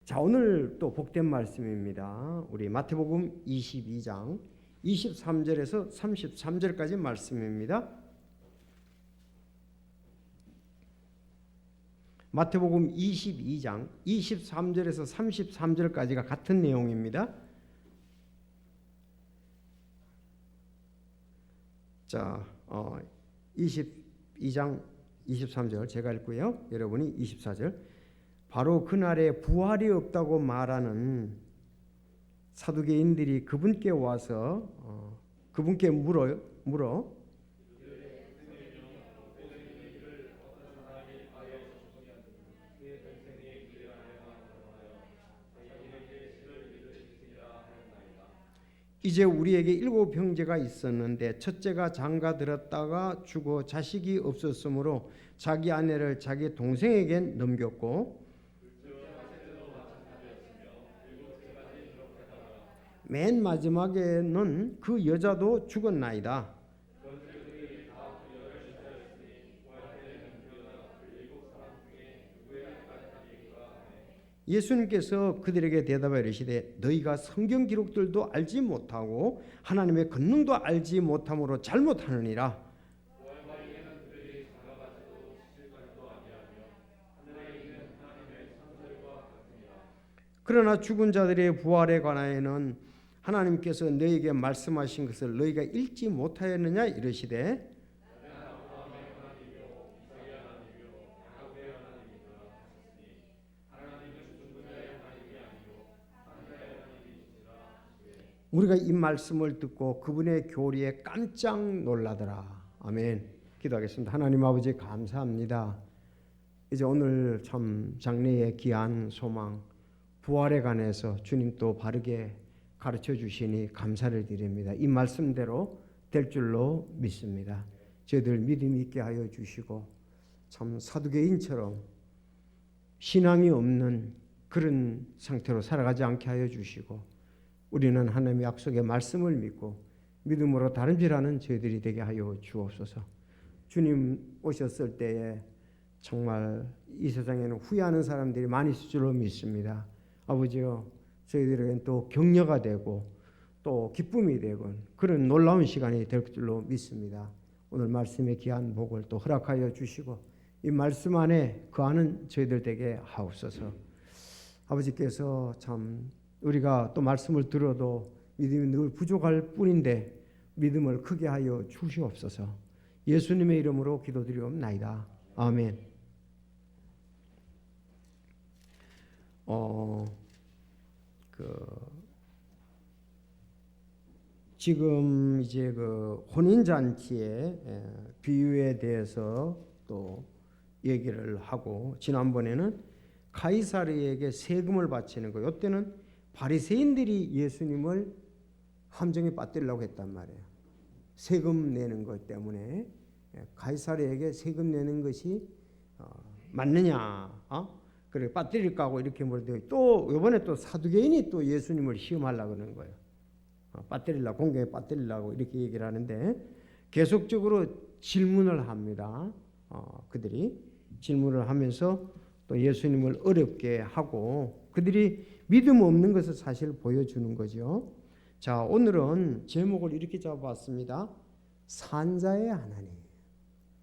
자, 오늘 또 복된 말씀입니다. 우리 마태복음 22장 23절에서 33절까지 말씀입니다. 마태복음 22장 23절에서 33절까지가 같은 내용입니다. 자, 22장 23절 제가 읽고요. 여러분이 24절. 바로 그날에 부활이 없다고 말하는 사두개인들이 그분께 와서 그분께 물어 이제 우리에게 7 형제가 있었는데 첫째가 장가 들었다가 죽어 자식이 없었으므로 자기 아내를 자기 동생에게 넘겼고 맨 마지막에는 그 여자도 죽었나이다. 예수님께서 그들에게 대답하여 이르시되 너희가 성경 기록들도 알지 못하고 하나님의 권능도 알지 못함으로 잘못하느니라. 그러나 죽은 자들의 부활에 관하여는 하나님께서 너희에게 말씀하신 것을 너희가 읽지 못하였느냐 이르시되 우리가 이 말씀을 듣고 그분의 교리에 깜짝 놀라더라. 아멘. 기도하겠습니다. 하나님 아버지 감사합니다. 이제 오늘 참 장래의 귀한 소망 부활에 관해서 주님 또 바르게 가르쳐 주시니 감사를 드립니다. 이 말씀대로 될 줄로 믿습니다. 저희들 믿음 있게 하여 주시고 참 사두개인처럼 신앙이 없는 그런 상태로 살아가지 않게 하여 주시고 우리는 하나님의 약속의 말씀을 믿고 믿음으로 다름질하는 저희들이 되게 하여 주옵소서. 주님 오셨을 때에 정말 이 세상에는 후회하는 사람들이 많이 있을 줄로 믿습니다. 아버지여 저희들에게는 또 격려가 되고 또 기쁨이 되고 그런 놀라운 시간이 될 줄로 믿습니다. 오늘 말씀의 귀한 복을 또 허락하여 주시고 이 말씀 안에 거하는 저희들 되게 하옵소서. 아버지께서 참 우리가 또 말씀을 들어도 믿음이 늘 부족할 뿐인데 믿음을 크게 하여 주시옵소서. 예수님의 이름으로 기도드리옵나이다. 아멘. 지금 이제 그 혼인 잔치의 비유에 대해서 또 얘기를 하고 지난번에는 가이사르에게 세금을 바치는 거. 이때는 바리새인들이 예수님을 함정에 빠뜨리려고 했단 말이에요. 세금 내는 것 때문에 가이사르에게 세금 내는 것이 맞느냐? 그래 빠뜨릴까 하고 이렇게 물었더니 또 이번에 또 사두개인이 또 예수님을 시험하려고 그러는 거예요. 빠뜨리려고 공경에 빠뜨리려고 이렇게 얘기를 하는데 계속적으로 질문을 합니다. 그들이 질문을 하면서 또 예수님을 어렵게 하고 그들이 믿음 없는 것을 사실 보여주는 거죠. 자, 오늘은 제목을 이렇게 잡아봤습니다. 산자의 하나님.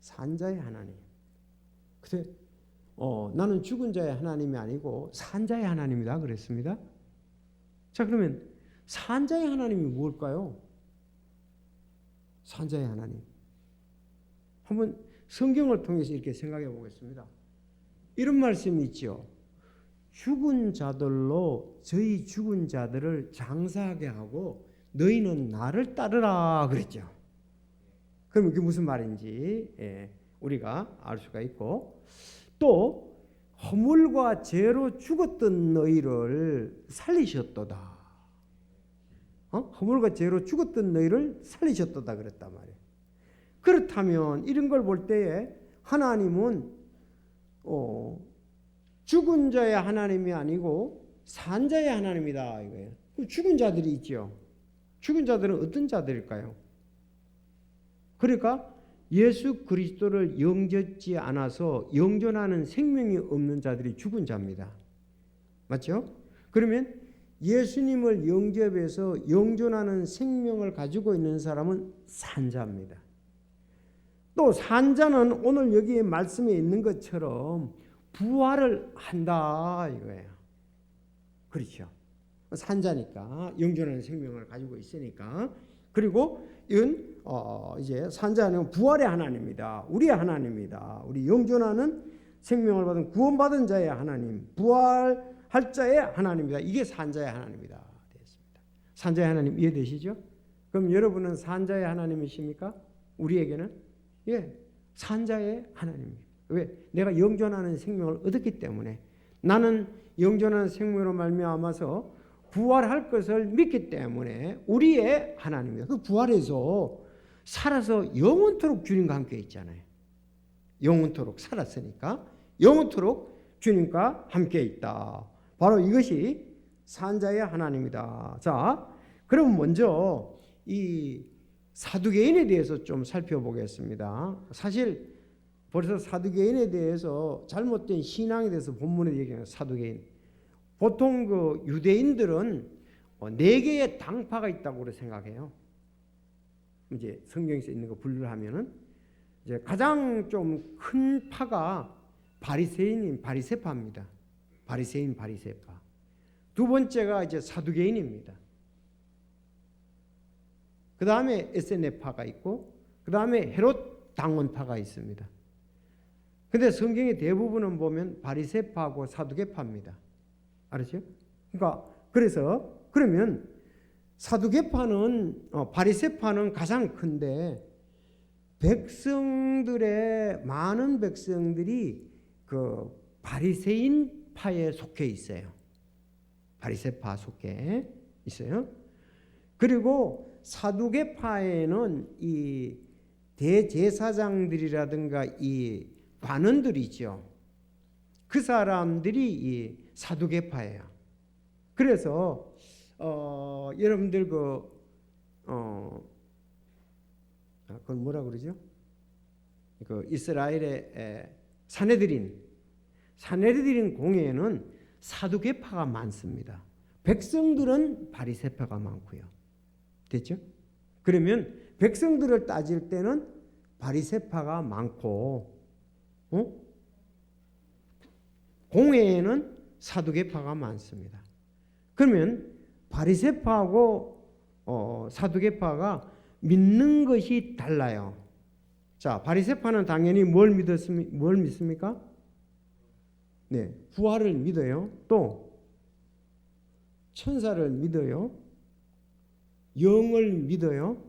산자의 하나님. 그래서 나는 죽은 자의 하나님이 아니고 산자의 하나님이다 그랬습니다. 자, 그러면 산자의 하나님이 무엇일까요? 산자의 하나님. 한번 성경을 통해서 이렇게 생각해 보겠습니다. 이런 말씀이 있죠. 죽은 자들로 저희 죽은 자들을 장사하게 하고 너희는 나를 따르라 그랬죠. 그럼 이게 무슨 말인지 우리가 알 수가 있고 또 허물과 죄로 죽었던 너희를 살리셨도다. 허물과 죄로 죽었던 너희를 살리셨도다 그랬단 말이에요. 그렇다면 이런 걸 볼 때에 하나님은 죽은 자의 하나님이 아니고 산 자의 하나님이다 이거예요. 죽은 자들이 있죠. 죽은 자들은 어떤 자들일까요? 그러니까 예수 그리스도를 영접지 않아서 영존하는 생명이 없는 자들이 죽은 자입니다. 맞죠? 그러면 예수님을 영접해서 영존하는 생명을 가지고 있는 사람은 산자입니다. 또 산자는 오늘 여기 말씀에 있는 것처럼 부활을 한다 이거예요. 그렇죠. 산자니까 영존하는 생명을 가지고 있으니까. 그리고 이건 이제 산자는 부활의 하나님이다. 우리의 하나님이다. 우리 영존하는 생명을 받은 구원받은 자의 하나님, 부활할 자의 하나님이다. 이게 산자의 하나님이다. 되었습니다. 산자의 하나님 이해되시죠? 그럼 여러분은 산자의 하나님이십니까? 우리에게는 예, 산자의 하나님입니다. 왜? 내가 영존하는 생명을 얻었기 때문에 나는 영존하는 생명으로 말미암아서 부활할 것을 믿기 때문에 우리의 하나님입니다. 그 부활해서 살아서 영원토록 주님과 함께 있잖아요. 영원토록 살았으니까 영원토록 주님과 함께 있다. 바로 이것이 산자의 하나님이다. 자, 그럼 먼저 이 사두개인에 대해서 좀 살펴보겠습니다. 사실 벌써 사두개인에 대해서 잘못된 신앙에 대해서 본문에 얘기하는 사두개인. 보통 그 유대인들은 4개의 당파가 있다고 생각해요. 이제 성경에서 있는 거 분류를 하면은 이제 가장 좀 큰 파가 바리새인인 바리새파입니다. 바리새인 바리새파. 두 번째가 이제 사두개인입니다. 그 다음에 에세네파가 있고 그 다음에 헤롯 당원파가 있습니다. 근데 성경의 대부분은 보면 바리새파하고 사두개파입니다. 알았죠? 그러니까 그래서 그러면 사두개파는 바리새파는 가장 큰데 백성들의 많은 백성들이 그 바리새인파에 속해 있어요. 바리새파 속해 있어요. 그리고 사두개파에는 이 대제사장들이라든가 이 관원들이죠. 그 사람들이 이 사두개파예요. 그래서 여러분들 그건 뭐라 그러죠? 그 이스라엘의 사내들인 공회에는 사두개파가 많습니다. 백성들은 바리새파가 많고요. 됐죠? 그러면 백성들을 따질 때는 바리새파가 많고, 공회에는 사두개파가 많습니다. 그러면 바리새파하고 사두개파가 믿는 것이 달라요. 자, 바리새파는 당연히 뭘 믿습니까? 네, 부활을 믿어요. 또 천사를 믿어요. 영을 믿어요.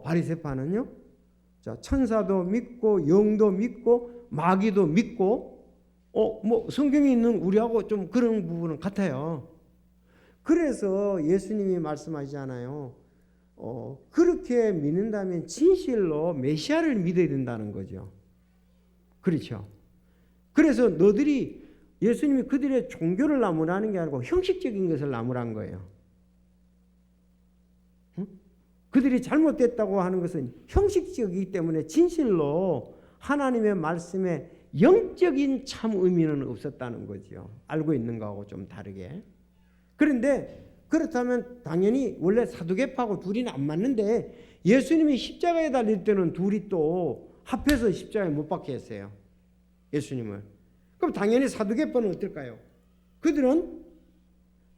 바리새파는요. 자, 천사도 믿고 영도 믿고 마귀도 믿고 뭐 성경에 있는 우리하고 좀 그런 부분은 같아요. 그래서 예수님이 말씀하시잖아요. 그렇게 믿는다면 진실로 메시아를 믿어야 된다는 거죠. 그렇죠. 그래서 너들이 예수님이 그들의 종교를 나무라는 게 아니고 형식적인 것을 나무란 거예요. 응? 그들이 잘못됐다고 하는 것은 형식적이기 때문에 진실로 하나님의 말씀에 영적인 참 의미는 없었다는 거죠. 알고 있는 거하고 좀 다르게. 그런데 그렇다면 당연히 원래 사두개파하고 둘이는 안 맞는데 예수님이 십자가에 달릴 때는 둘이 또 합해서 십자가에 못 박게 했어요. 예수님을. 그럼 당연히 사두개파는 어떨까요? 그들은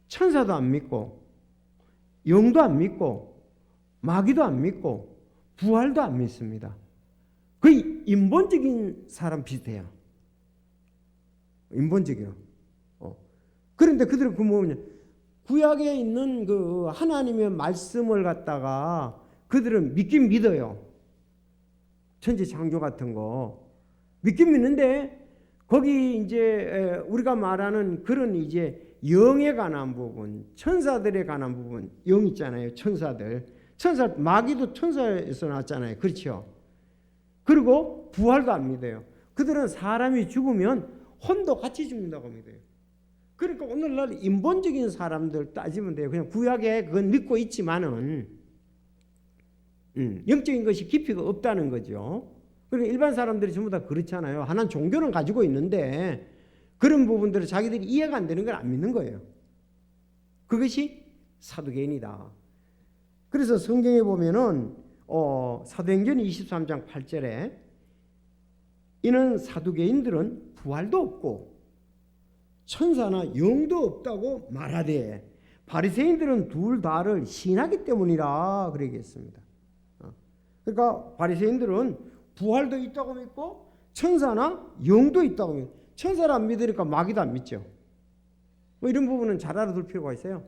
천사도 안 믿고 영도 안 믿고 마귀도 안 믿고 부활도 안 믿습니다. 거의 인본적인 사람 비슷해요. 인본적이요. 그런데 그들은 그 뭐냐? 구약에 있는 그 하나님의 말씀을 갖다가 그들은 믿긴 믿어요. 천지 창조 같은 거 믿긴 믿는데 거기 이제 우리가 말하는 그런 이제 영에 관한 부분, 천사들에 관한 부분, 영 있잖아요. 천사들, 마귀도 천사에서 나왔잖아요. 그렇죠? 그리고 부활도 안 믿어요. 그들은 사람이 죽으면 혼도 같이 죽는다고 믿어요. 그러니까 오늘날 인본적인 사람들 따지면 돼요. 그냥 구약에 그건 믿고 있지만은 영적인 것이 깊이가 없다는 거죠. 그러니까 일반 사람들이 전부 다 그렇잖아요. 하나는 종교는 가지고 있는데 그런 부분들을 자기들이 이해가 안 되는 걸 안 믿는 거예요. 그것이 사두개인이다. 그래서 성경에 보면은 사도행전 23장 8절에 이는 사두개인들은 부활도 없고 천사나 영도 없다고 말하되 바리새인들은 둘 다를 시인하기 때문이라 그러겠습니다. 그러니까 바리새인들은 부활도 있다고 믿고 천사나 영도 있다고 믿고, 천사를 안 믿으니까 마귀도 안 믿죠. 뭐 이런 부분은 잘 알아둘 필요가 있어요.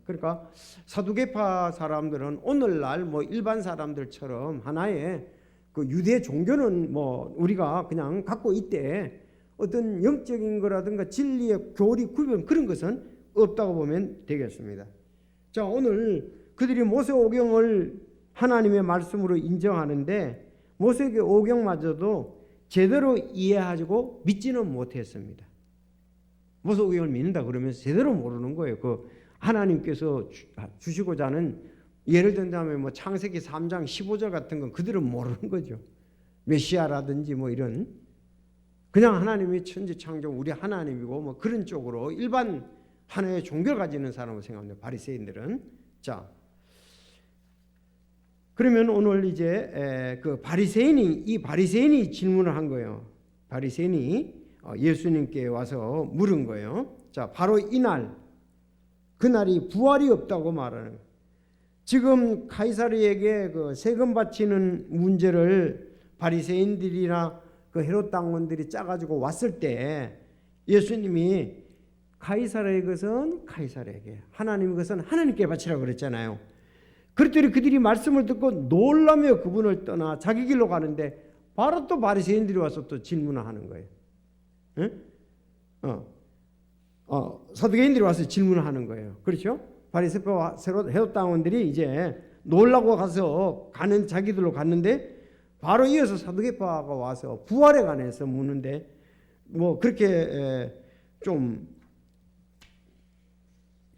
그러니까 사두개파 사람들은 오늘날 뭐 일반 사람들처럼 하나의 그 유대 종교는 뭐 우리가 그냥 갖고 있대, 어떤 영적인 거라든가 진리의 교리 구분 그런 것은 없다고 보면 되겠습니다. 자, 오늘 그들이 모세오경을 하나님의 말씀으로 인정하는데 모세오경마저도 제대로 이해하고 믿지는 못했습니다. 모세오경을 믿는다 그러면서 제대로 모르는 거예요. 그 하나님께서 주시고자 하는, 예를 든다면 뭐 창세기 3장 15절 같은 건 그들은 모르는 거죠. 메시아라든지 뭐 이런, 그냥 하나님이 천지 창조 우리 하나님이고 뭐 그런 쪽으로 일반 하나의 종교를 가지는 사람을 생각합니다. 바리새인들은. 자, 그러면 오늘 이제 그 바리새인이 질문을 한 거예요. 바리새인이 예수님께 와서 물은 거예요. 자, 바로 이날, 그날이 부활이 없다고 말하는 거예요. 지금 카이사르에게 그 세금 바치는 문제를 바리새인들이나 그 헤롯 당원들이 짜가지고 왔을 때 예수님이 카이사르의 것은 카이사르에게, 하나님의 것은 하나님께 바치라고 그랬잖아요. 그랬더니 그들이 말씀을 듣고 놀라며 그분을 떠나 자기 길로 가는데 바로 또 바리새인들이 와서 또 질문을 하는 거예요. 응? 사두개인들이 와서 질문을 하는 거예요. 그렇죠? 바리새파와 헤롯 당원들이 이제 놀라고 가서 가는, 자기들로 갔는데 바로 이어서 사두개파가 와서 부활에 관해서 묻는데 뭐 그렇게 좀,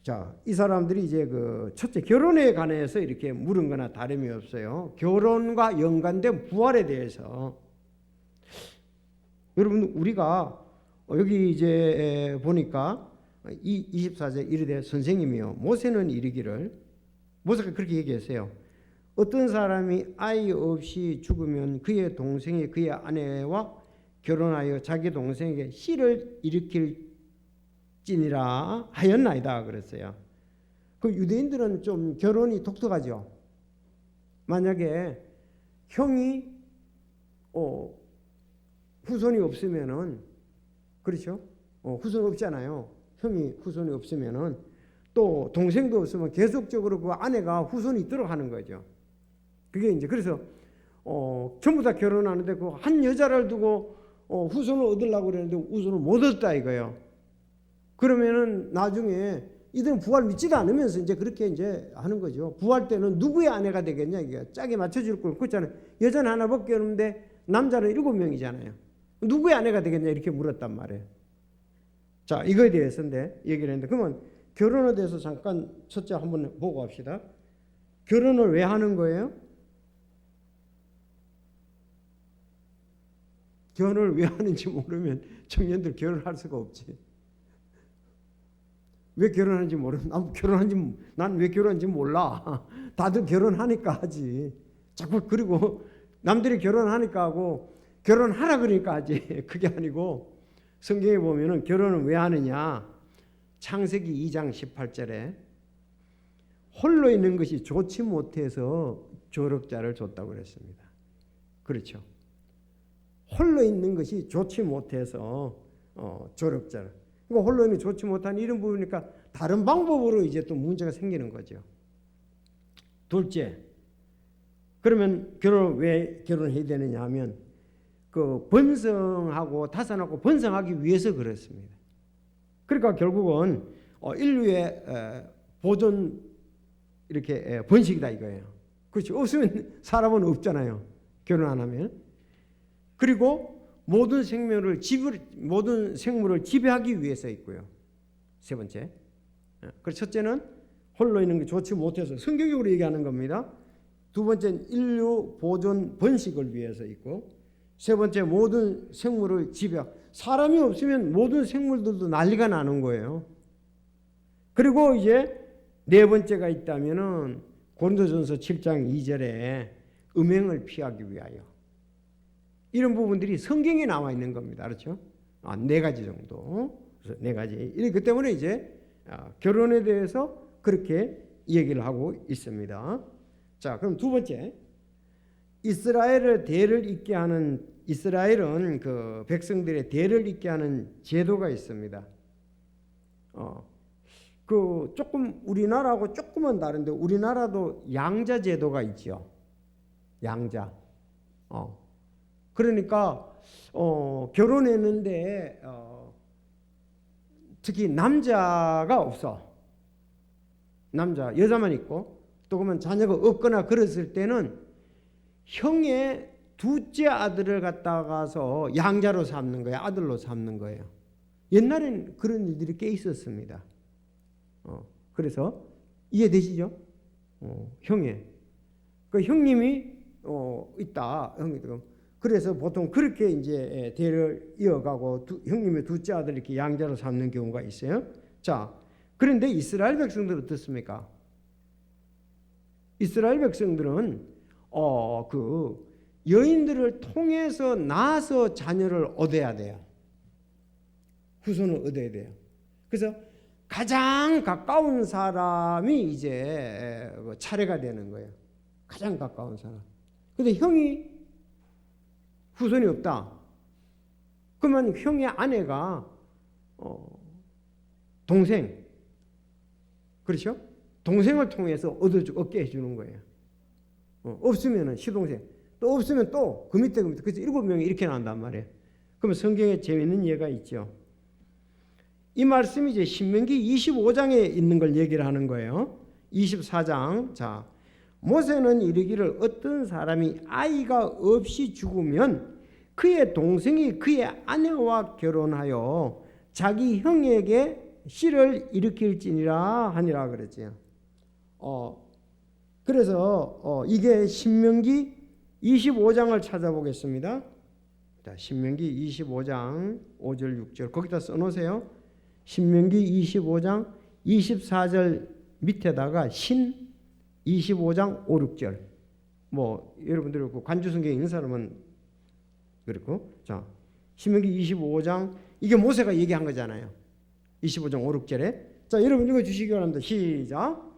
자, 이 사람들이 이제 그 첫째 결혼에 관해서 이렇게 물은 거나 다름이 없어요. 결혼과 연관된 부활에 대해서. 여러분, 우리가 여기 이제 보니까 24절 이르되 선생님이요 모세는 이르기를, 모세가 그렇게 얘기했어요. 어떤 사람이 아이 없이 죽으면 그의 동생이 그의 아내와 결혼하여 자기 동생에게 씨를 일으킬지니라 하였나이다 그랬어요. 그 유대인들은 좀 결혼이 독특하죠. 만약에 형이 후손이 없으면은, 그렇죠? 후손 없잖아요. 형이 후손이 없으면은 또 동생도 없으면 계속적으로 그 아내가 후손이 있도록 하는 거죠. 그게 이제 그래서 전부 다 결혼하는데 그 한 여자를 두고 후손을 얻으려고 그러는데 후손을 못 얻었다 이거예요. 그러면은 나중에 이들은 부활 믿지도 않으면서 이제 그렇게 이제 하는 거죠. 부활 때는 누구의 아내가 되겠냐 이게 짝이 맞춰질 걸. 그렇잖아요. 여자는 하나밖에 없는데 남자는 7명이잖아요. 누구의 아내가 되겠냐 이렇게 물었단 말이에요. 자, 이거에 대해서인데 얘기를 했는데, 그러면 결혼에 대해서 잠깐 첫째 한번 보고 합시다. 결혼을 왜 하는 거예요? 결혼을 왜 하는지 모르면 청년들 결혼할 수가 없지. 왜 결혼하는지 모르면, 난 왜 결혼하는지 몰라. 다들 결혼하니까 하지. 자꾸, 그리고 남들이 결혼하니까 하고 결혼하라 그러니까 하지. 그게 아니고 성경에 보면은 결혼을 왜 하느냐, 창세기 2장 18절에 홀로 있는 것이 좋지 못해서 조력자를 줬다고 그랬습니다. 그렇죠? 홀로 있는 것이 좋지 못해서 조력자를. 그러니까 홀로 있는 좋지 못한 이런 부분이니까 다른 방법으로 이제 또 문제가 생기는 거죠. 둘째, 그러면 결혼을 왜 결혼해야 되느냐 하면 그 번성하고 다산하고 번성하기 위해서 그렇습니다. 그러니까 결국은 인류의 보존 이렇게 번식이다 이거예요. 그렇죠? 없으면 사람은 없잖아요. 결혼 안 하면. 그리고 모든 생물을 지배하기 위해서 있고요. 세 번째. 그리고 첫째는 홀로 있는 게 좋지 못해서 성경적으로 얘기하는 겁니다. 두 번째는 인류 보존 번식을 위해서 있고, 세 번째, 모든 생물을 지배하고. 사람이 없으면 모든 생물들도 난리가 나는 거예요. 그리고 이제 네 번째가 있다면은 고린도전서 7장 2절에 음행을 피하기 위하여. 이런 부분들이 성경에 나와 있는 겁니다. 그렇죠? 네 가지 정도. 그래서 네 가지. 그 때문에 이제 결혼에 대해서 그렇게 얘기를 하고 있습니다. 자, 그럼 두 번째. 이스라엘의 대를 잇게 하는, 이스라엘은 그 백성들의 대를 잇게 하는 제도가 있습니다. 그 조금 우리나라하고 조금은 다른데, 우리나라도 양자 제도가 있죠. 양자. 그러니까 결혼했는데 특히 남자가 없어. 남자, 여자만 있고, 또 그러면 자녀가 없거나 그랬을 때는 형의 둘째 아들을 갖다가서 양자로 삼는 거예요. 아들로 삼는 거예요. 옛날엔 그런 일들이 꽤 있었습니다. 그래서 이해되시죠? 형의. 그 형님이 있다. 그래서 보통 그렇게 이제 대를 이어가고 형님의 둘째 아들 이렇게 양자로 삼는 경우가 있어요. 자, 그런데 이스라엘 백성들은 어떻습니까? 이스라엘 백성들은 그 여인들을 통해서 낳아서 자녀를 얻어야 돼요. 후손을 얻어야 돼요. 그래서 가장 가까운 사람이 이제 차례가 되는 거예요. 가장 가까운 사람. 근데 형이 후손이 없다. 그러면 형의 아내가 동생, 그렇죠? 동생을 통해서 얻게 해주는 거예요. 없으면 시동생, 또 없으면 또 그 밑에 그래서 7명이 이렇게 나온단 말이에요. 그러면 성경에 재미있는 예가 있죠. 이 말씀이 이제 신명기 25장에 있는 걸 얘기를 하는 거예요. 24장. 자, 모세는 이르기를 어떤 사람이 아이가 없이 죽으면 그의 동생이 그의 아내와 결혼하여 자기 형에게 씨를 일으킬지니라 하니라 그랬지요. 그래서 이게 신명기 25장을 찾아보겠습니다. 자, 신명기 25장 5절 6절 거기다 써놓으세요. 신명기 25장 24절 밑에다가 신 25장 5, 6절. 뭐 여러분들 관주성경에 있는 사람은 그렇고, 자, 신명기 25장 이게 모세가 얘기한 거잖아요. 25장 5, 6절에. 자, 여러분 읽어 주시기 바랍니다. 시작.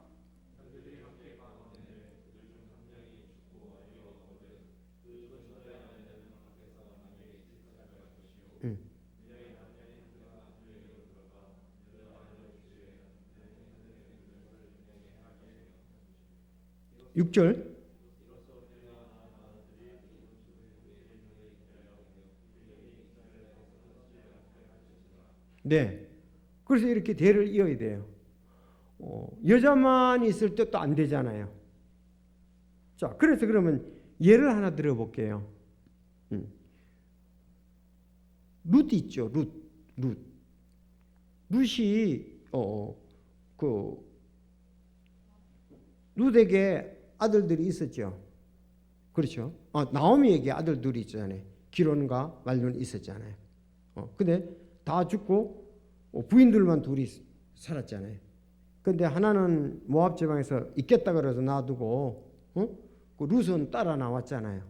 6절. 네. 그래서 이렇게 대를 이어야 돼요. 여자만 있을 때 또 안 되잖아요. 자, 그래서 그러면 예를 하나 들어볼게요. 룻 있죠. 룻이 룻에게 아들들이 있었죠. 그렇죠. 나오미에게 아들들이 있잖아요. 기론과 말론이 있었잖아요. 근데 다 죽고 부인들만 둘이 살았잖아요. 근데 하나는 모압 지방에서 있겠다 그래서 놔두고 그 룻은 따라 나왔잖아요.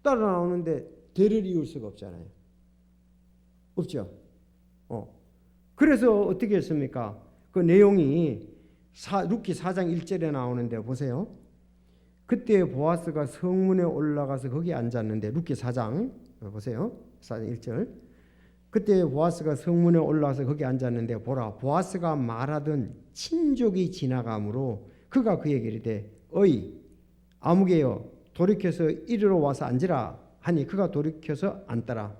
따라 나오는데 대를 이을 수가 없잖아요. 없죠. 그래서 어떻게 했습니까? 그 내용이 룻기 4장 1절에 나오는데 보세요. 그때 보아스가 성문에 올라가서 거기 앉았는데, 룻기 4장 보세요. 4장 1절. 그때 보아스가 성문에 올라와서 거기 앉았는데 보라, 보아스가 말하던 친족이 지나가므로 그가 그에게 이르되 어이 아무개여 돌이켜서 이리로 와서 앉으라 하니 그가 돌이켜서 앉더라.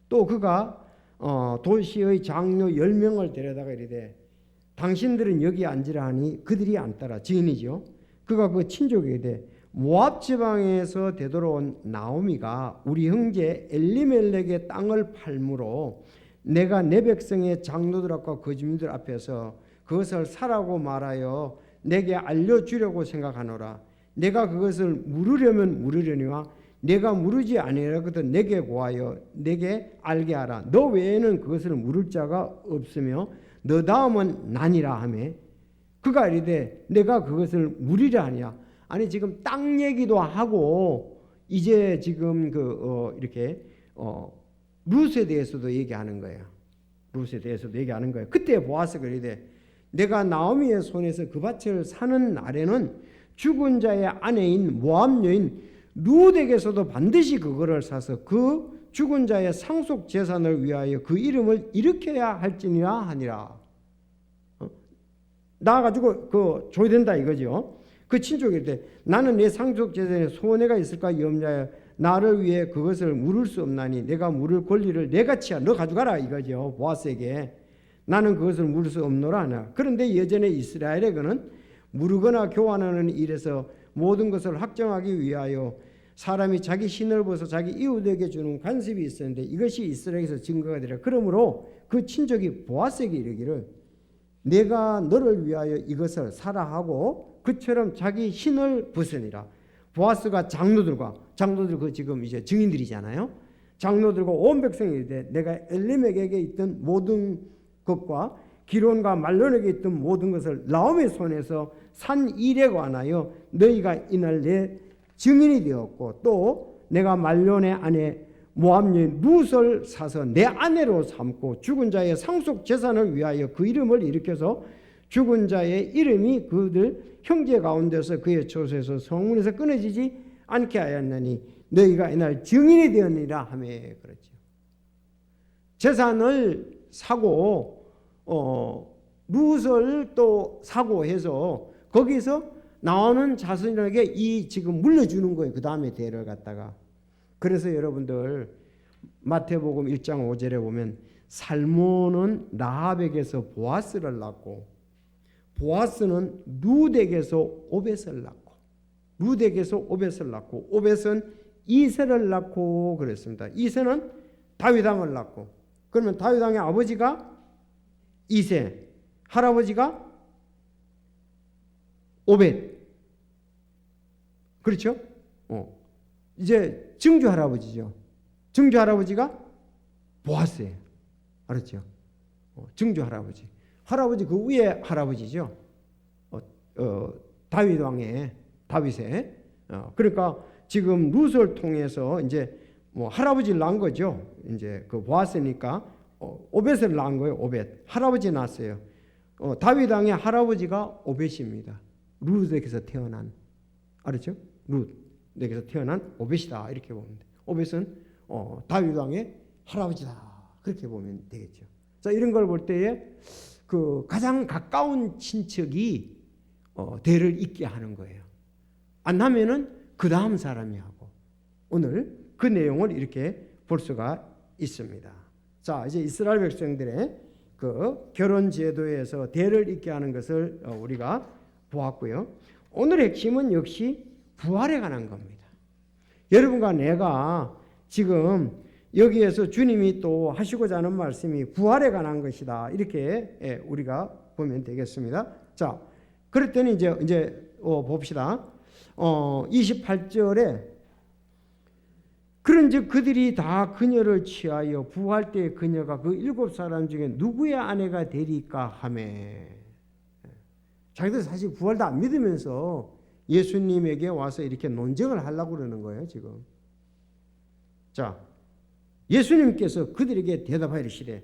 또 그가 도시의 장로 10명을 데려다가 이르되 당신들은 여기 앉으라 하니 그들이 앉더라. 증인이죠. 그가 그 친족에게 이르되 모압 지방에서 되돌아온 나오미가 우리 형제 엘리멜렉의 땅을 팔므로 내가 내 백성의 장로들 앞과 거주민들 앞에서 그것을 사라고 말하여 내게 알려주려고 생각하노라. 내가 그것을 물으려면 물으려니와 내가 물으지 아니하거든 내게 구하여 내게 알게 하라. 너 외에는 그것을 물을 자가 없으며 너 다음은 나니라 하매 그가 이르되 내가 그것을 물으려 하냐. 아니 지금 땅 얘기도 하고 이제 지금 이렇게 룻에 대해서도 얘기하는 거예요. 룻에 대해서도 얘기하는 거예요. 그때 보아스가 이르되 내가 나오미의 손에서 그 밭을 사는 날에는 죽은 자의 아내인 모압 여인 룻에게서도 반드시 그거를 사서 그 죽은 자의 상속 재산을 위하여 그 이름을 일으켜야 할지니라 하니라. 나와가지고 줘야 된다 이거죠. 그 친족이 이르되 나는 내 상속 재산에 손해가 있을까 염려하여 나를 위해 그것을 물을 수 없나니 내가 물을 권리를 내가 취하 너 가져가라 이거죠. 보아스에게 나는 그것을 물을 수 없노라 하나. 그런데 예전에 이스라엘에게는 물으거나 교환하는 일에서 모든 것을 확정하기 위하여 사람이 자기 신을 벗어 자기 이웃에게 주는 관습이 있었는데 이것이 이스라엘에서 증거가 되라. 그러므로 그 친족이 보아스에게 이르기를 내가 너를 위하여 이것을 사라 하고 그처럼 자기 신을 벗으니라. 보아스가 장로들 그 지금 이제 증인들이잖아요. 장로들과 온 백성이 이르되 내가 엘리멜렉에게 있던 모든 것과 기론과 말론에게 있던 모든 것을 나오미의 손에서 산 일에 관하여 너희가 이날 내 증인이 되었고 또 내가 말론의 아내 모압 여인 룻을 사서 내 아내로 삼고 죽은 자의 상속 재산을 위하여 그 이름을 일으켜서 죽은 자의 이름이 그들 형제 가운데서 그의 처소에서 성문에서 끊어지지 않게 하였나니 너희가 이날 증인이 되었느니라 하며 그렇죠. 재산을 사고 룻을 또 사고 해서 거기서 나오는 자손에게 이 지금 물려주는 거예요. 그 다음에 대를 갖다가. 그래서 여러분들 마태복음 1장 5절에 보면 살몬은 라합에게서 보아스를 낳고 보아스는 룻에게서 오벳을 낳고 룻에게서 오벳을 낳고 오벳은 이새를 낳고 그랬습니다. 이새는 다윗 왕을 낳고 그러면 다윗 왕의 아버지가 이새, 할아버지가 오벳. 그렇죠? 이제 증조 할아버지죠. 증조 할아버지가 보아스예요. 알았죠? 증조 할아버지. 할아버지 그 위에 할아버지죠. 다윗 왕의 다윗의. 그러니까 지금 룻을 통해서 이제 뭐 할아버지를 낳은 거죠. 이제 그 보아스니까 오벳을 낳은 거예요. 오벳. 할아버지 낳았어요. 다윗 왕의 할아버지가 오벳입니다. 룻에게서 태어난. 알았죠? 룻에게서 태어난 오벳이다. 이렇게 보면 돼. 오벳은 다윗 왕의 할아버지다. 그렇게 보면 되겠죠. 자, 이런 걸 볼 때에 그 가장 가까운 친척이 대를 잇게 하는 거예요. 안 하면은 그 다음 사람이 하고 오늘 그 내용을 이렇게 볼 수가 있습니다. 자, 이제 이스라엘 백성들의 그 결혼 제도에서 대를 잇게 하는 것을 우리가 보았고요. 오늘의 핵심은 역시 부활에 관한 겁니다. 여러분과 내가 지금 여기에서 주님이 또 하시고자 하는 말씀이 부활에 관한 것이다. 이렇게 우리가 보면 되겠습니다. 자, 그럴 때는 이제 봅시다. 28절에 그런즉 그들이 다 그녀를 취하여 부활 때 그녀가 그 7사람 중에 누구의 아내가 되리까 하매. 자기들 사실 부활도 안 믿으면서 예수님에게 와서 이렇게 논쟁을 하려고 그러는 거예요, 지금. 자, 예수님께서 그들에게 대답하여 이르시되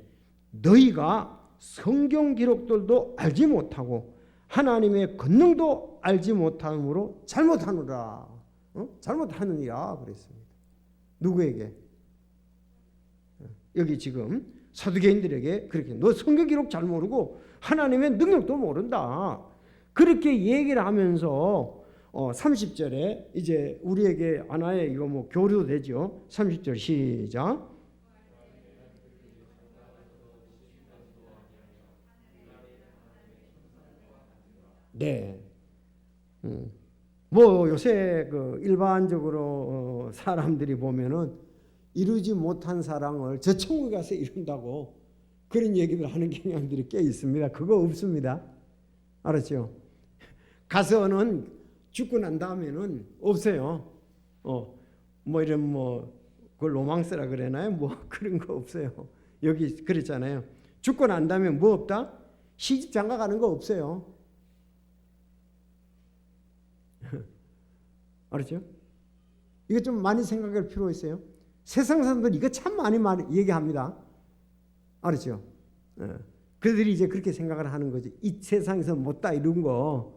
너희가 성경 기록들도 알지 못하고 하나님의 권능도 알지 못함으로 잘못하느라. 잘못하느니라 그랬습니다. 누구에게? 여기 지금 사두개인들에게 그렇게 너 성경 기록 잘 모르고 하나님의 능력도 모른다. 그렇게 얘기를 하면서 30절에 이제 우리에게 하나의 이거 뭐 교류도 되죠. 30절 시작. 네. 뭐 요새 그 일반적으로 사람들이 보면은 이루지 못한 사랑을 저 천국에 가서 이룬다고 그런 얘기를 하는 경향들이 꽤 있습니다. 그거 없습니다. 알았죠? 가서는 죽고 난 다음에는 없어요. 뭐 이런 그 로망스라 그러나요? 뭐 그런 거 없어요. 여기 그랬잖아요. 죽고 난 다음에 뭐 없다? 시집 장가 가는 거 없어요. 알았죠? 이거 좀 많이 생각할 필요 있어요. 세상 사람들 이거 참 많이 얘기합니다. 알았죠? 그들이 이제 그렇게 생각을 하는 거지. 이 세상에서 못다 이룬 거,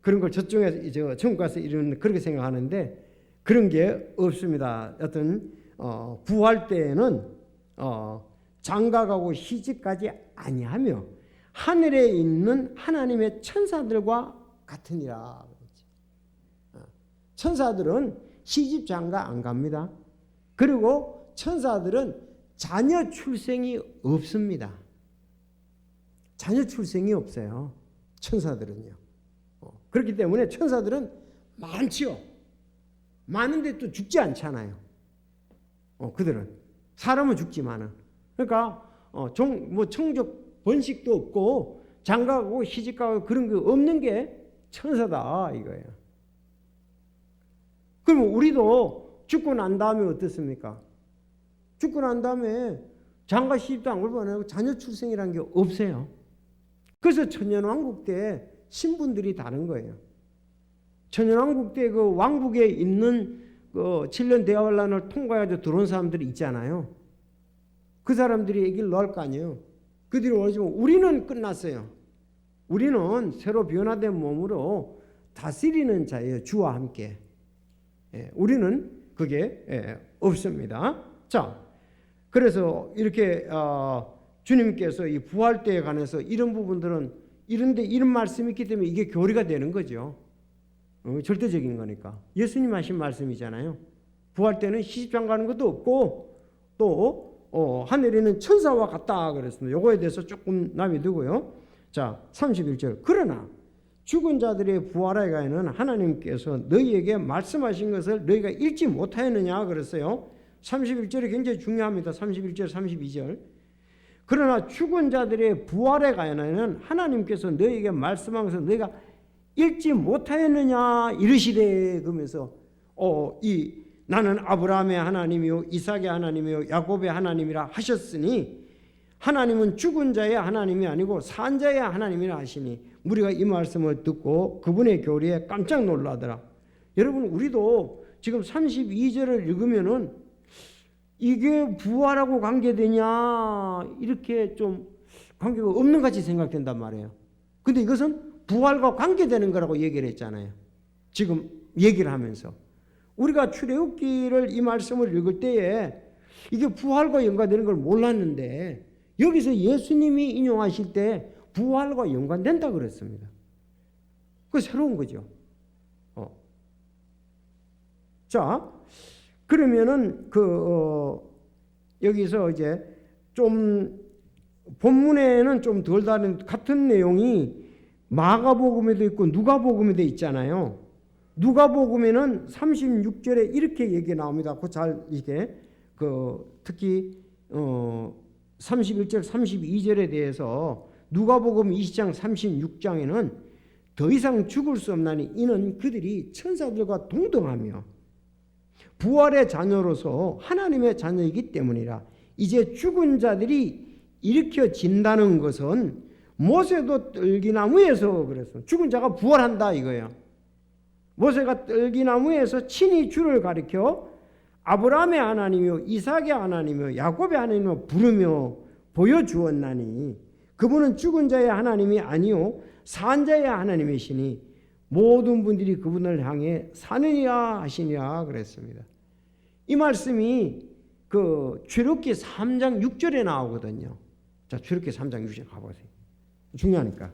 그런 걸 저쪽에서 이제 천국 가서 이루는 그렇게 생각하는데 그런 게 없습니다. 어떤 부활 때에는 장가가고 시집가지 아니하며 하늘에 있는 하나님의 천사들과 같으니라. 천사들은 시집 장가 안 갑니다. 그리고 천사들은 자녀 출생이 없습니다. 자녀 출생이 없어요. 천사들은요. 그렇기 때문에 천사들은 많지요. 많은데 또 죽지 않잖아요. 그들은 사람은 죽지만은. 그러니까 청족 번식도 없고 장가가고 시집가고 그런 게 없는 게 천사다 이거예요. 그럼 우리도 죽고 난 다음에 어떻습니까? 죽고 난 다음에 장가 시집도 안 걸고 자녀 출생이라는 게 없어요. 그래서 천년왕국 때 신분들이 다른 거예요. 천년왕국 때 그 왕국에 있는 그 7년 대환란을 통과해서 들어온 사람들이 있잖아요. 그 사람들이 얘기를 넣을 거 아니에요. 그들이 오지만 우리는 끝났어요. 우리는 새로 변화된 몸으로 다스리는 자예요. 주와 함께. 우리는 그게 없습니다. 자, 그래서 이렇게 주님께서 이 부활 때에 관해서 이런 부분들은 이런 말씀이 있기 때문에 이게 교리가 되는 거죠. 절대적인 거니까. 예수님 하신 말씀이잖아요. 부활 때는 시집장 가는 것도 없고 또 하늘에는 천사와 같다 그랬습니다. 요거에 대해서 조금 남이 두고요. 자, 31절. 그러나 죽은 자들의 부활에 관해는 하나님께서 너희에게 말씀하신 것을 너희가 읽지 못하였느냐 그랬어요. 31절이 굉장히 중요합니다. 31절, 32절. 그러나 죽은 자들의 부활에 관해는 하나님께서 너희에게 말씀한 것을 너희가 읽지 못하였느냐 이르시되 그러면서 나는 아브라함의 하나님이요 이삭의 하나님이요 야곱의 하나님이라 하셨으니 하나님은 죽은 자의 하나님이 아니고 산 자의 하나님이라 하시니 우리가 이 말씀을 듣고 그분의 교리에 깜짝 놀라더라. 여러분 우리도 지금 32절을 읽으면은 이게 부활하고 관계되냐 이렇게 좀 관계가 없는 같이 생각된단 말이에요. 근데 이것은 부활과 관계되는 거라고 얘기를 했잖아요. 지금 얘기를 하면서 우리가 출애굽기를 이 말씀을 읽을 때에 이게 부활과 연관되는 걸 몰랐는데 여기서 예수님이 인용하실 때 부활과 연관된다 그랬습니다. 그게 새로운 거죠. 자, 그러면은 여기서 이제 좀 본문에는 좀 덜 다른 같은 내용이 마가복음에도 있고 누가복음에도 있잖아요. 누가복음에는 36절에 이렇게 얘기 나옵니다. 이게 특히 31절 32절에 대해서 누가복음 20장 36장에는 더 이상 죽을 수 없나니 이는 그들이 천사들과 동등하며 부활의 자녀로서 하나님의 자녀이기 때문이라. 이제 죽은 자들이 일으켜진다는 것은 모세도 떨기나무에서 그랬어. 죽은 자가 부활한다 이거예요. 모세가 떨기나무에서 친히 주를 가리켜 아브라함의 하나님이요 이삭의 하나님이요 야곱의 하나님이요 부르며 보여주었나니 그분은 죽은 자의 하나님이 아니요 산 자의 하나님이시니 모든 분들이 그분을 향해 사느니라 하시니라 그랬습니다. 이 말씀이 출애굽기 3장 6절에 나오거든요. 자, 출애굽기 3장 6절 가보세요. 중요하니까.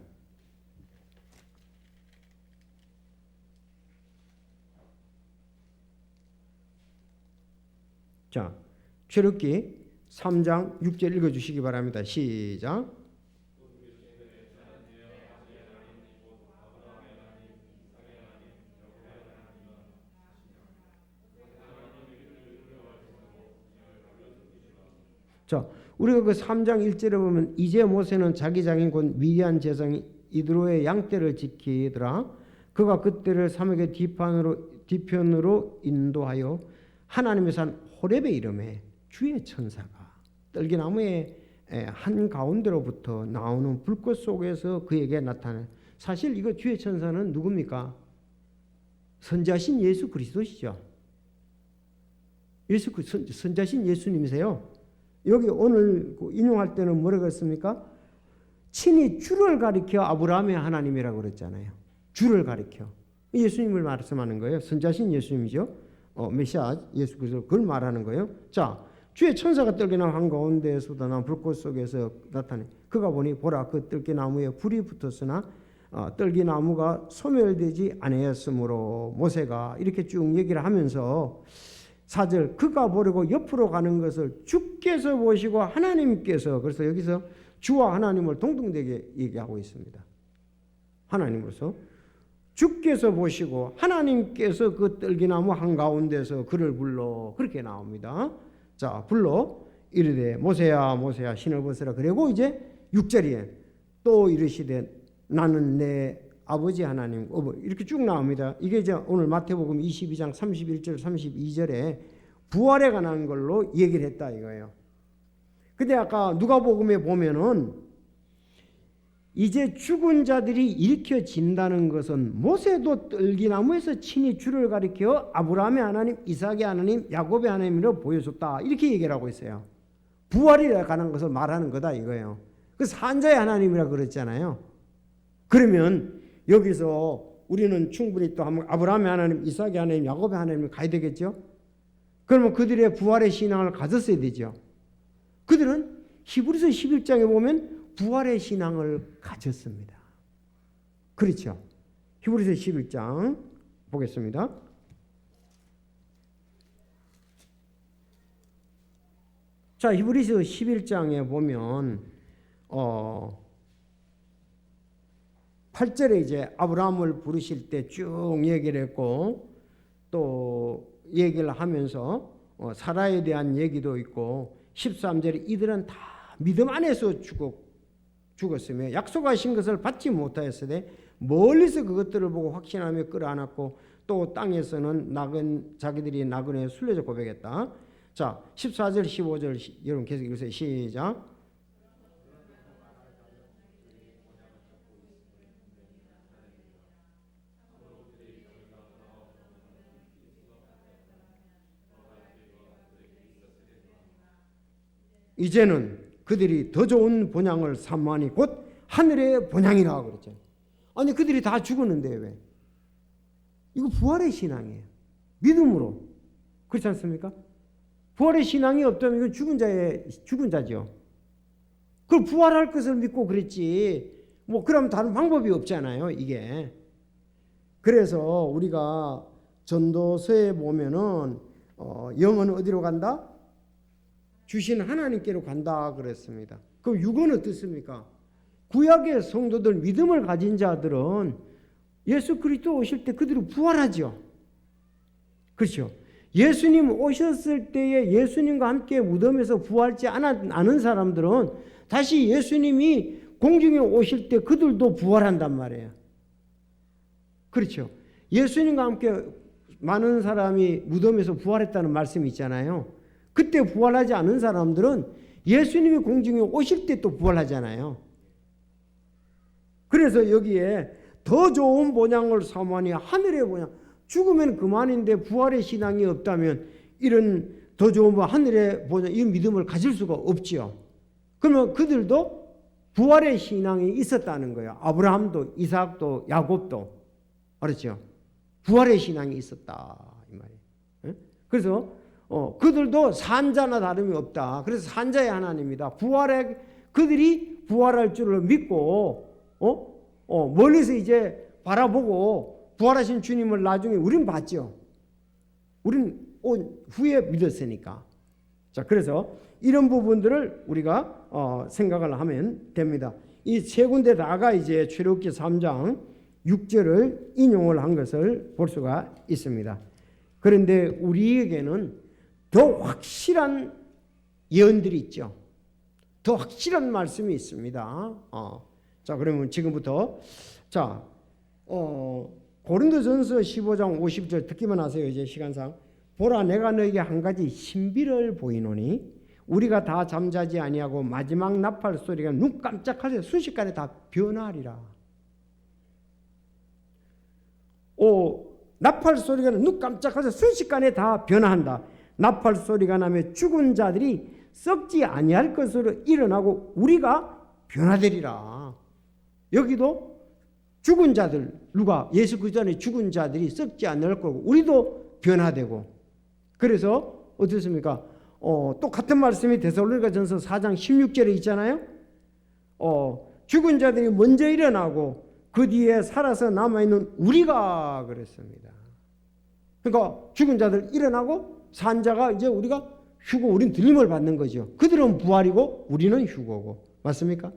자, 출애굽기 3장 6절 읽어주시기 바랍니다. 시작. 자, 우리가 그 3장 1절에 보면 이제 모세는 자기 장인 곧 미디안 제사장 이드로의 양떼를 지키더라. 그가 그때를 사막의 뒤편으로 인도하여 하나님의 산 호렙에 이르매 주의 천사가 떨기나무의 한 가운데로부터 나오는 불꽃 속에서 그에게 나타나. 사실 이거 주의 천사는 누굽니까? 선자신 예수 그리스도시죠. 선자신 예수님이세요. 여기 오늘 인용할 때는 뭐라고 했습니까? 친히 주를 가리켜 아브라함의 하나님이라고 그랬잖아요. 주를 가리켜. 예수님을 말씀하는 거예요. 선자신 예수님이죠. 메시아 예수 그리스도 그걸 말하는 거예요. 자, 주의 천사가 떨기나무 한가운데에서도 난 불꽃 속에서 나타내. 그가 보니 보라 그 떨기나무에 불이 붙었으나 떨기나무가 소멸되지 아니하였으므로 모세가 이렇게 쭉 얘기를 하면서 4절 그가 보려고 옆으로 가는 것을 주께서 보시고 하나님께서, 그래서 여기서 주와 하나님을 동등되게 얘기하고 있습니다. 하나님으로서 주께서 보시고 하나님께서 그 떨기나무 한가운데서 그를 불러, 그렇게 나옵니다. 자, 불러 이르되 모세야 모세야 신을 벗으라. 그리고 이제 6절에 또 이르시되 나는 내 아버지 하나님, 이렇게 쭉 나옵니다. 이게 이제 오늘 마태복음 22장 31절 32절에 부활에 관한 걸로 얘기를 했다 이거예요. 근데 아까 누가복음에 보면은 이제 죽은 자들이 일으켜진다는 것은 모세도 떨기나무에서 친히 주를 가리켜 아브라함의 하나님, 이삭의 하나님, 야곱의 하나님으로 보여줬다, 이렇게 얘기를 하고 있어요. 부활에 관한 것을 말하는 거다 이거예요. 그 산자의 하나님이라고 그랬잖아요. 그러면 여기서 우리는 충분히 또 아브라함의 하나님, 이삭의 하나님, 야곱의 하나님을 가야 되겠죠. 그러면 그들의 부활의 신앙을 가졌어야 되죠. 그들은 히브리서 11장에 보면 부활의 신앙을 가졌습니다. 그렇죠. 히브리서 11장 보겠습니다. 자, 히브리서 11장에 보면 8절에 이제 아브라함을 부르실 때 쭉 얘기를 했고, 또 얘기를 하면서 사라에 대한 얘기도 있고, 13절에 이들은 다 믿음 안에서 죽었으며 약속하신 것을 받지 못하였으되 멀리서 그것들을 보고 확신하며 끌어안았고, 또 땅에서는 자기들이 나그네에 순례자 고백했다. 자, 14절 15절 여러분 계속 읽으세요. 시작. 이제는 그들이 더 좋은 본향을 사모하니 곧 하늘의 본향이라 그랬죠. 아니 그들이 다 죽었는데 왜? 이거 부활의 신앙이에요. 믿음으로. 그렇지 않습니까? 부활의 신앙이 없다면 이건 죽은 자죠. 그걸 부활할 것을 믿고 그랬지. 뭐 그럼 다른 방법이 없잖아요, 이게. 그래서 우리가 전도서에 보면은 영은 어디로 간다? 주신 하나님께로 간다 그랬습니다. 그럼 육은 어떻습니까? 구약의 성도들, 믿음을 가진 자들은 예수 그리스도 오실 때 그들이 부활하죠. 그렇죠. 예수님 오셨을 때에 예수님과 함께 무덤에서 부활하지 않은 사람들은 다시 예수님이 공중에 오실 때 그들도 부활한단 말이에요. 그렇죠. 예수님과 함께 많은 사람이 무덤에서 부활했다는 말씀이 있잖아요. 그때 부활하지 않은 사람들은 예수님이 공중에 오실 때 또 부활하잖아요. 그래서 여기에 더 좋은 본향을 사모하니 하늘의 본향. 죽으면 그만인데 부활의 신앙이 없다면 이런 더 좋은 하늘의 본향, 이 믿음을 가질 수가 없지요. 그러면 그들도 부활의 신앙이 있었다는 거예요. 아브라함도, 이삭도, 야곱도. 알았죠? 부활의 신앙이 있었다 이 말이에요. 그래서 그들도 산자나 다름이 없다. 그래서 산자의 하나님이다. 그들이 부활할 줄을 믿고 멀리서 이제 바라보고 부활하신 주님을 나중에 우린 봤죠. 우린 후에 믿었으니까. 자, 그래서 이런 부분들을 우리가 생각을 하면 됩니다. 이 세 군데 다가 이제 출애굽기 3장 6절을 인용을 한 것을 볼 수가 있습니다. 그런데 우리에게는 더 확실한 예언들이 있죠. 더 확실한 말씀이 있습니다. 자, 그러면 지금부터 자 고린도전서 15장 50절 듣기만 하세요. 이제 시간상. 보라 내가 너에게 한 가지 신비를 보이노니 우리가 다 잠자지 아니하고 마지막 나팔 소리가 눈 깜짝하세 순식간에 다 변하리라. 나팔 소리가 눈 깜짝하세 순식간에 다 변화한다. 나팔 소리가 나면 죽은 자들이 썩지 아니할 것으로 일어나고 우리가 변화되리라. 여기도 죽은 자들, 누가 예수 그리스도 안에 죽은 자들이 썩지 않을 거고 우리도 변화되고. 그래서 어떻습니까? 똑같은 말씀이 데살로니가전서 4장 16절에 있잖아요. 죽은 자들이 먼저 일어나고 그 뒤에 살아서 남아있는 우리가 그랬습니다. 그러니까 죽은 자들 일어나고 산 자가 이제 우리가 휴고, 우리는 들림을 받는 거죠. 그들은 부활이고 우리는 휴고고. 맞습니까?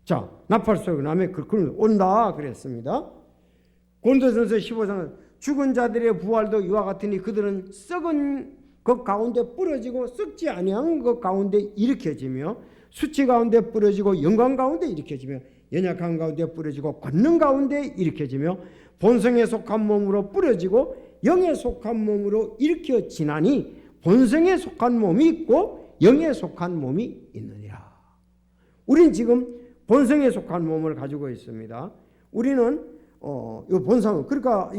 자, 나팔 소리가 나면 그걸 온다 그랬습니다. 고린도전서 15장은 죽은 자들의 부활도 이와 같으니 그들은 썩은 것 가운데 부러지고 썩지 아니한 것 가운데 일으켜지며 수치 가운데 부러지고 영광 가운데 일으켜지며 연약한 가운데 부러지고 권능 가운데 일으켜지며 본성에 속한 몸으로 부러지고 영에 속한 몸으로 일으켜지나니 본성에 속한 몸이 있고 영에 속한 몸이 있느니라. 우린 지금 본성에 속한 몸을 가지고 있습니다. 우리는 이 본성, 그러니까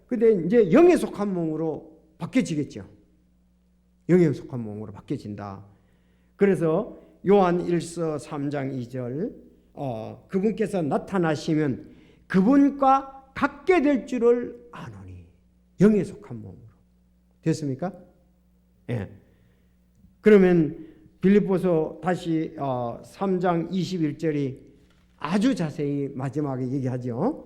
근데 이제 영에 속한 몸으로 바뀌어지겠죠. 영에 속한 몸으로 바뀌어진다. 그래서 요한 1서 3장 2절 그분께서 나타나시면 그분과 같게 될 줄을 아노니. 영에 속한 몸으로 됐습니까? 예. 그러면 빌립보서 다시 3장 21절이 아주 자세히 마지막에 얘기하죠.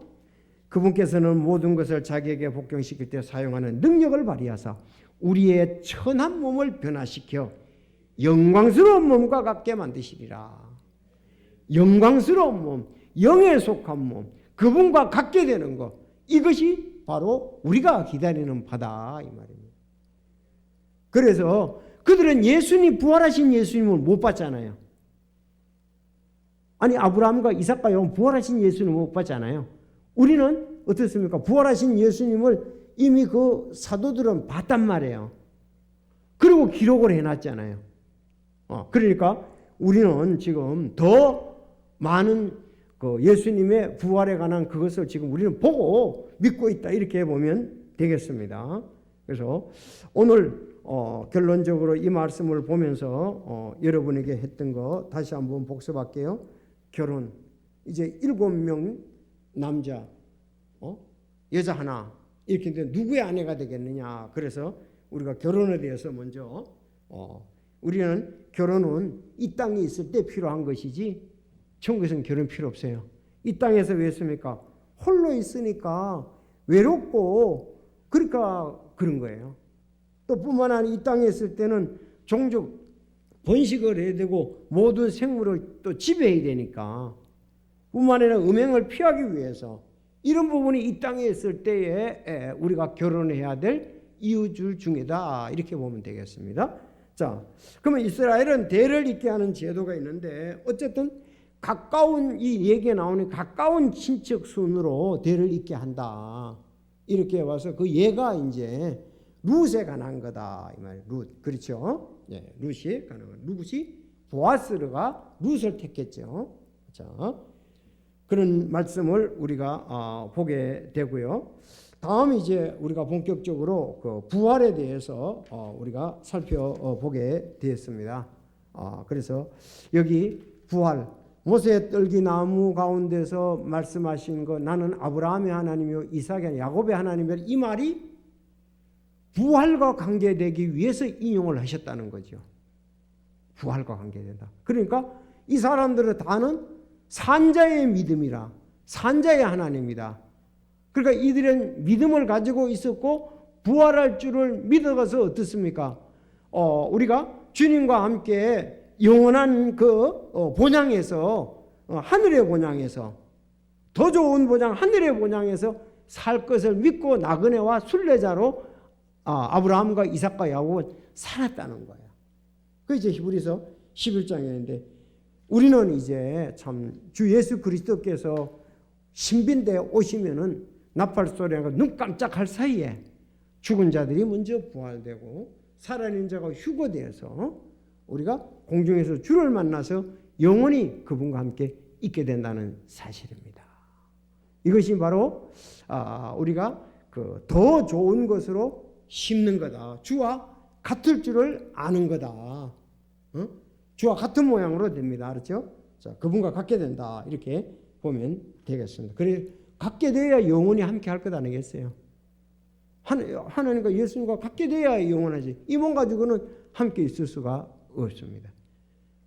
그분께서는 모든 것을 자기에게 복종시킬 때 사용하는 능력을 발휘하사 우리의 천한 몸을 변화시켜 영광스러운 몸과 같게 만드시리라. 영광스러운 몸, 영에 속한 몸, 그분과 같게 되는 것, 이것이 바로 우리가 기다리는 바다 이 말입니다. 그래서 그들은 예수님, 부활하신 예수님을 못 봤잖아요. 아니 아브라함과 이삭과 야곱 부활하신 예수님을 못 봤잖아요. 우리는 어떻습니까? 부활하신 예수님을 이미 그 사도들은 봤단 말이에요. 그리고 기록을 해놨잖아요. 그러니까 우리는 지금 더 많은 그 예수님의 부활에 관한 그것을 지금 우리는 보고 믿고 있다 이렇게 보면 되겠습니다. 그래서 오늘 결론적으로 이 말씀을 보면서 여러분에게 했던 거 다시 한번 복습할게요. 결혼 이제 7명 남자 여자 하나 이렇게 되면 누구의 아내가 되겠느냐. 그래서 우리가 결혼에 대해서 먼저 우리는 결혼은 이 땅에 있을 때 필요한 것이지 천국에서는 결혼 필요 없어요. 이 땅에서 왜 했습니까? 홀로 있으니까 외롭고 그러니까 그런 거예요. 또 뿐만 아니라 이 땅에 있을 때는 종족 번식을 해야 되고 모든 생물을 또 지배해야 되니까 뿐만 아니라 음행을 피하기 위해서 이런 부분이 이 땅에 있을 때에 우리가 결혼해야 될 이유줄 중에다 이렇게 보면 되겠습니다. 자, 그러면 이스라엘은 대를 잇게 하는 제도가 있는데 어쨌든 가까운 이 얘기에 나오는 가까운 친척 순으로 대를 잇게 한다. 이렇게 와서 그 얘가 이제 룻에 관한 거다 이 말이에요. 룻 그렇죠? 예, 룻이 관한 거. 룻이 보아스가 룻을 택했죠. 자, 그런 말씀을 우리가 보게 되고요. 다음 이제 우리가 본격적으로 그 부활에 대해서 우리가 살펴보게 되었습니다. 그래서 여기 부활 모세 떨기나무 가운데서 말씀하신 거 나는 아브라함의 하나님이요 이삭의 야곱의 하나님이요 이 말이 부활과 관계되기 위해서 인용을 하셨다는 거죠. 부활과 관계된다. 그러니까 이 사람들은 다는 산자의 믿음이라 산자의 하나님이다. 그러니까 이들은 믿음을 가지고 있었고 부활할 줄을 믿어가서 어떻습니까? 우리가 주님과 함께 영원한 그 본향에서 하늘의 본향에서 더 좋은 본향 하늘의 본향에서 살 것을 믿고 나그네와 순례자로 아브라함과 이삭과 야곱은 살았다는 거예요. 그 이제 히브리서 11장에 있는데 우리는 이제 참 주 예수 그리스도께서 신빈대에 오시면은 나팔 소리가 눈 깜짝할 사이에 죽은 자들이 먼저 부활되고 살아있는 자가 휴거되어서 우리가 공중에서 주를 만나서 영원히 그분과 함께 있게 된다는 사실입니다. 이것이 바로 우리가 더 좋은 것으로 심는 거다. 주와 같을 줄을 아는 거다. 주와 같은 모양으로 됩니다. 알았죠? 자, 그분과 같게 된다. 이렇게 보면 되겠습니다. 그래 같게 돼야 영원히 함께 할 것 아니겠어요? 하나님과 예수님과 같게 돼야 영원하지. 이 몸 가지고는 함께 있을 수가 없습니다.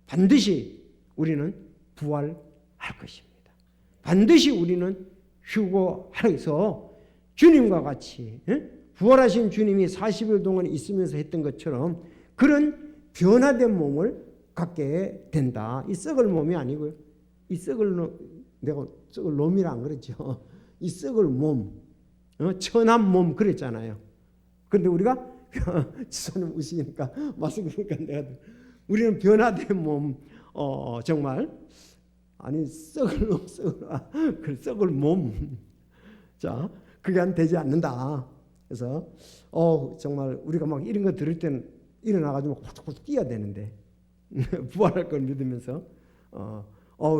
반드시 우리는 부활할 것입니다. 반드시 우리는 휴거해서 주님과 같이 부활하신 주님이 40일 동안 있으면서 했던 것처럼 그런 변화된 몸을 갖게 된다. 이 썩을 몸이 아니고요. 이 내가 썩을 놈이라 안 그랬죠. 이 썩을 몸, 천한 몸 그랬잖아요. 그런데 우리가 지소님 우시니까 말씀드리니까 내가 우리는 변화된 몸, 정말 아니 썩을 놈, 썩을 몸. 자, 그게 안 되지 않는다. 그래서 정말 우리가 막 이런 거 들을 때는 일어나가지고 홀쭉홀쭉 뛰어야 되는데 부활할 걸 믿으면서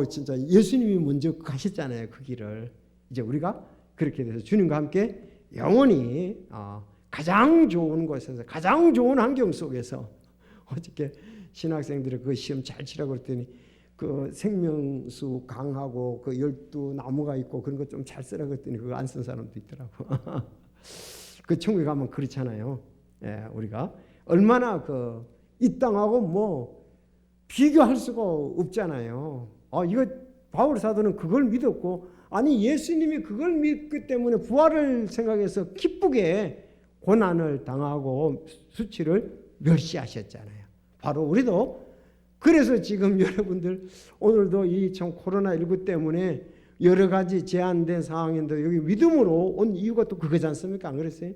진짜 예수님이 먼저 가셨잖아요. 그 길을. 이제 우리가 그렇게 돼서 주님과 함께 영원히 가장 좋은 곳에서 가장 좋은 환경 속에서 어저께 신학생들이 그 시험 잘 치라고 그랬더니 그 생명수 강하고 그 12나무가 있고 그런 거 좀 잘 쓰라고 했더니 그거 안 쓴 사람도 있더라고. 그 천국에 가면 그렇잖아요. 예, 우리가 얼마나 이 땅하고 뭐 비교할 수가 없잖아요. 이거 바울 사도는 그걸 믿었고, 아니 예수님이 그걸 믿기 때문에 부활을 생각해서 기쁘게 고난을 당하고 수치를 멸시하셨잖아요. 바로 우리도 그래서 지금 여러분들 오늘도 이 참 코로나19 때문에 여러 가지 제한된 상황인데 여기 믿음으로 온 이유가 또 그거지 않습니까? 안 그랬어요?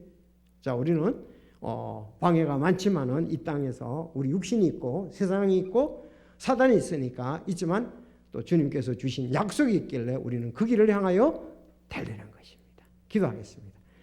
자, 우리는 방해가 많지만은 이 땅에서 우리 육신이 있고 세상이 있고 사단이 있으니까 있지만 또 주님께서 주신 약속이 있길래 우리는 그 길을 향하여 달리는 것입니다. 기도하겠습니다.